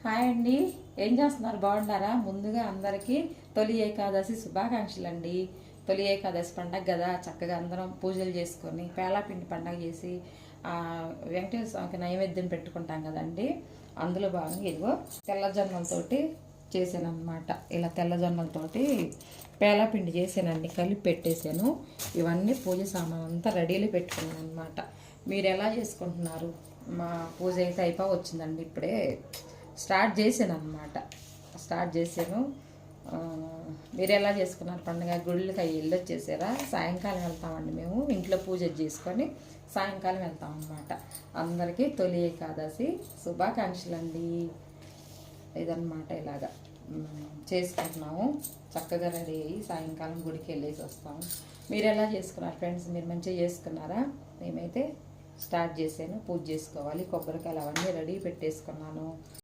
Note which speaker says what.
Speaker 1: Hi అండి. ఏం చేస్తున్నారు? బాగున్నారా? ముందుగా అందరికీ తొలి ఏకాదశి శుభాకాంక్షలు అండి. తొలి ఏకాదశి పండగ కదా, చక్కగా అందరం పూజలు చేసుకొని పేలాపిండి పండగ చేసి వెంకటేశ్వర స్వామికి నైవేద్యం పెట్టుకుంటాం కదండి. అందులో భాగంగా ఇదిగో తెల్లజొన్నలతోటి చేశాను అనమాట. ఇలా తెల్లజొన్నలతోటి పేలాపిండి చేసానండి, కలిపి పెట్టేశాను. ఇవన్నీ పూజ సామాన్ అంతా రెడీలో పెట్టుకున్నాను అనమాట. మీరు ఎలా చేసుకుంటున్నారు? మా పూజ అయితే వచ్చిందండి. ఇప్పుడే స్టార్ట్ చేశాను అనమాట. మీరు ఎలా చేసుకున్నారు పండుగ? గుళ్ళకి అవి వెళ్ళొచ్చేసారా? సాయంకాలం వెళ్తామండి మేము. ఇంట్లో పూజ చేసుకొని సాయంకాలం వెళ్తాం అనమాట. అందరికీ తొలి ఏకాదశి శుభాకాంక్షలు అండి. ఇదన్నమాట, ఇలాగా చేసుకుంటున్నాము. చక్కగా రెడీ అయ్యి సాయంకాలం గుడికి వెళ్ళేసి వస్తాము. మీరు ఎలా చేసుకున్నారు ఫ్రెండ్స్? మీరు మంచిగా చేసుకున్నారా? మేమైతే స్టార్ట్ చేశాను. పూజ చేసుకోవాలి, కొబ్బరికాయలు అవన్నీ రెడీ పెట్టేసుకున్నాను.